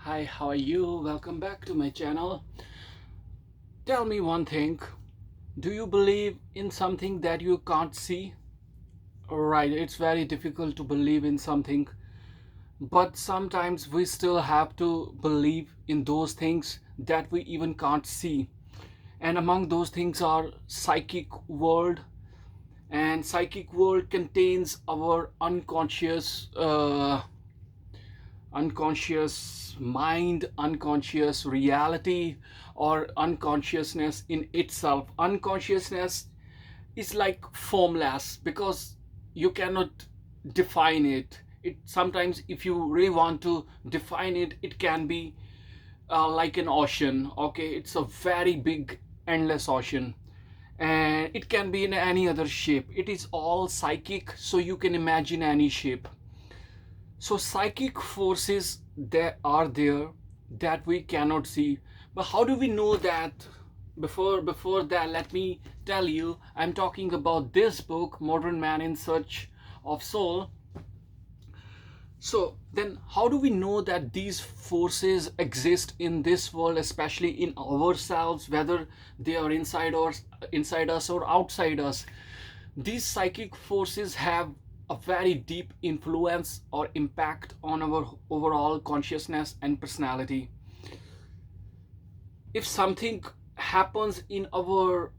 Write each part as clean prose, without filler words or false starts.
Hi, how are you? Welcome back to my channel. Tell me one thing. Do you believe in something that you can't see? Right, it's very difficult to believe in something, but sometimes we still have to believe in those things that we even can't see. And among those things are psychic world, and psychic world contains our unconscious mind, unconscious reality, or unconsciousness in itself. Unconsciousness is like formless because you cannot define it. It sometimes, if you really want to define it, it can be like an ocean. Okay, it's a very big, endless ocean, and it can be in any other shape. It is all psychic, so you can imagine any shape. So psychic forces that are there that we cannot see. But how do we know that? Before that, let me tell you, I'm talking about this book, Modern Man in Search of Soul. So then how do we know that these forces exist in this world, especially in ourselves, whether they are inside us or outside us? These psychic forces have a very deep influence or impact on our overall consciousness and personality. If something happens in our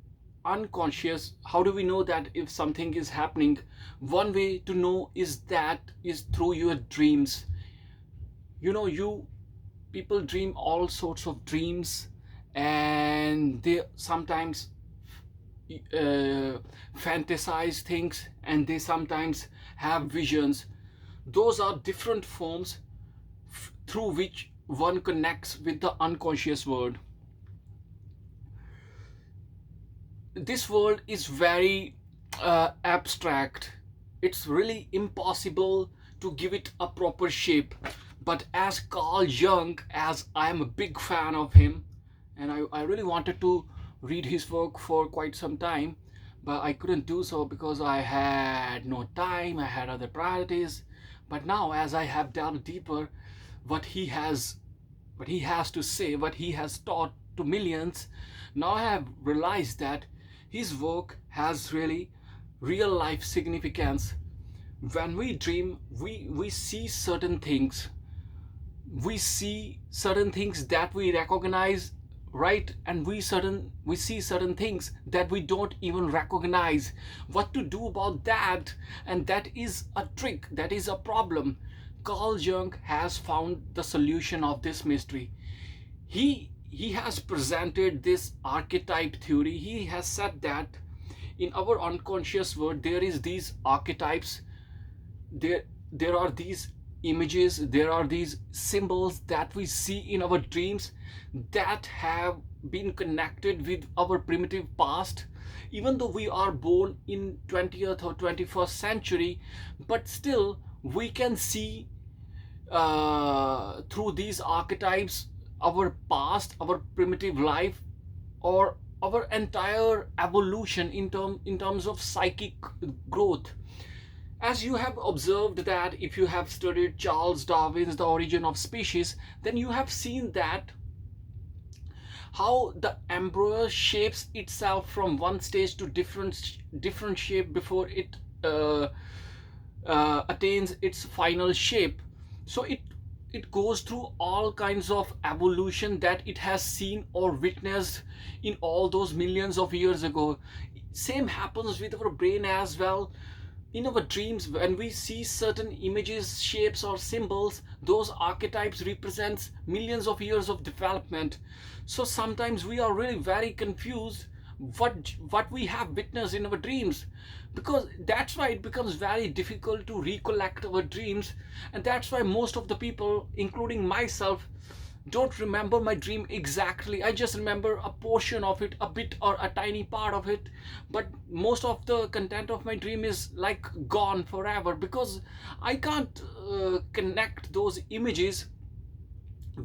unconscious, how do we know that if something is happening? One way to know is through your dreams. You people dream all sorts of dreams, and they sometimes fantasize things, and they sometimes have visions. Those are different forms through which one connects with the unconscious world. This world is very abstract. It's really impossible to give it a proper shape. But as Carl Jung, as I am a big fan of him, and I really wanted to read his work for quite some time, but I couldn't do so because I had no time, I had other priorities. But now, as I have delved deeper, what he has what he has to say, what he has taught to millions, now I have realized that his work has really real life significance. When we dream, we see certain things. We see certain things that we recognize, right? And we see certain things that we don't even recognize. What to do about that? And that is a trick, that is a problem. Carl Jung has found the solution of this mystery. He has presented this archetype theory. He has said that in our unconscious world there is these archetypes. There are these images, there are these symbols that we see in our dreams that have been connected with our primitive past. Even though we are born in 20th or 21st century, but still we can see through these archetypes our past, our primitive life, or our entire evolution in terms of psychic growth. As you have observed that if you have studied Charles Darwin's The Origin of Species, then you have seen that how the embryo shapes itself from one stage to different shape before it attains its final shape. So it goes through all kinds of evolution that it has seen or witnessed in all those millions of years ago. Same happens with our brain as well. In our dreams, when we see certain images, shapes, or symbols, those archetypes represents millions of years of development. So sometimes we are really very confused what we have witnessed in our dreams, because that's why it becomes very difficult to recollect our dreams. And that's why most of the people, including myself, don't remember my dream exactly. I just remember a portion of it, a bit or a tiny part of it. But most of the content of my dream is like gone forever because I can't connect those images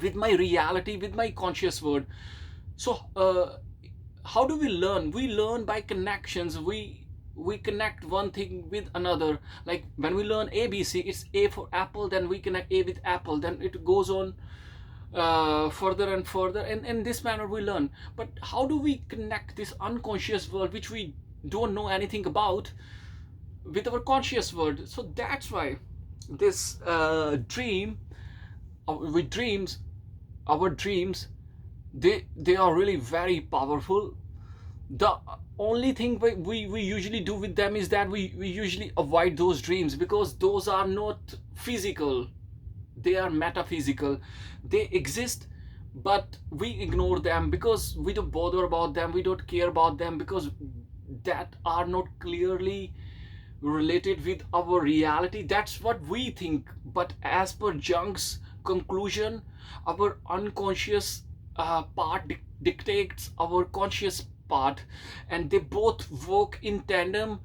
with my reality, with my conscious world. So how do we learn? We learn by connections. We connect one thing with another. Like when we learn ABC, it's A for apple, then we connect A with apple, then it goes on further and further, and in this manner we learn. But how do we connect this unconscious world, which we don't know anything about, with our conscious world? So that's why this dream, with dreams, our dreams, they are really very powerful. The only thing we usually do with them is that we usually avoid those dreams, because those are not physical, they are metaphysical. They exist, but we ignore them because we don't bother about them, we don't care about them, because that are not clearly related with our reality. That's what we think. But as per Jung's conclusion, our unconscious part dictates our conscious part, and they both work in tandem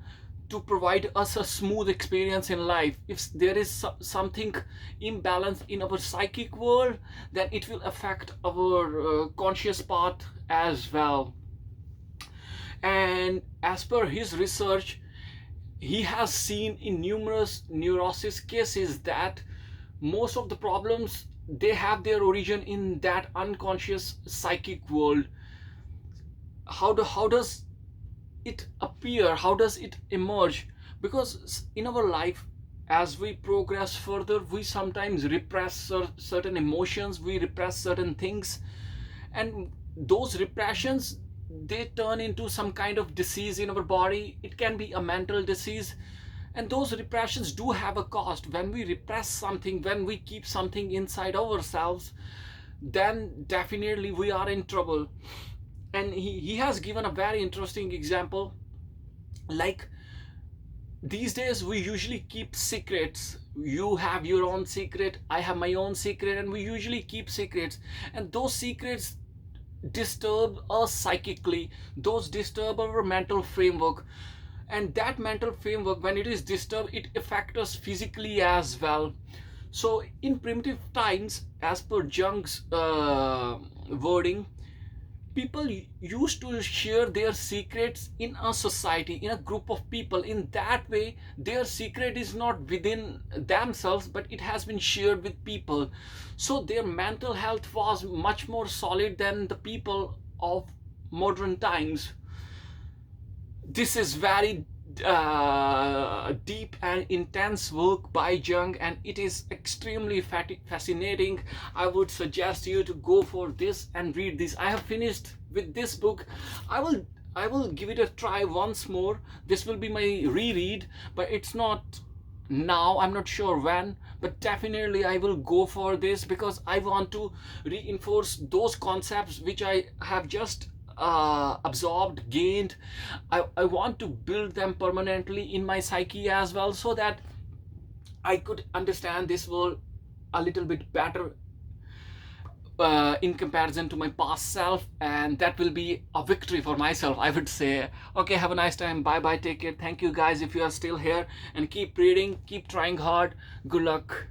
to provide us a smooth experience in life. If there is something imbalance in our psychic world, then it will affect our conscious part as well. And as per his research, he has seen in numerous neurosis cases that most of the problems, they have their origin in that unconscious psychic world. How does it appear, how does it emerge? Because in our life, as we progress further, we sometimes repress certain emotions, we repress certain things, and those repressions, they turn into some kind of disease in our body. It can be a mental disease, and those repressions do have a cost. When we repress something, when we keep something inside ourselves, then definitely we are in trouble. And he has given a very interesting example. Like, these days we usually keep secrets. You have your own secret, I have my own secret, and we usually keep secrets, and those secrets disturb us psychically, those disturb our mental framework. And that mental framework, when it is disturbed, it affects us physically as well. So in primitive times, as per Jung's wording, people used to share their secrets in a society, in a group of people. In that way, their secret is not within themselves, but it has been shared with people. So their mental health was much more solid than the people of modern times. This is very deep and intense work by Jung, and it is extremely fascinating. I would suggest you to go for this and read this. I have finished with this book. I will give it a try once more. This will be my reread, but it's not now, I'm not sure when, but definitely I will go for this, because I want to reinforce those concepts which I have just absorbed, gained. I want to build them permanently in my psyche as well, so that I could understand this world a little bit better in comparison to my past self, and that will be a victory for myself, I would say. Okay, have a nice time. Bye bye, take care. Thank you guys if you are still here, and keep reading, keep trying hard. Good luck.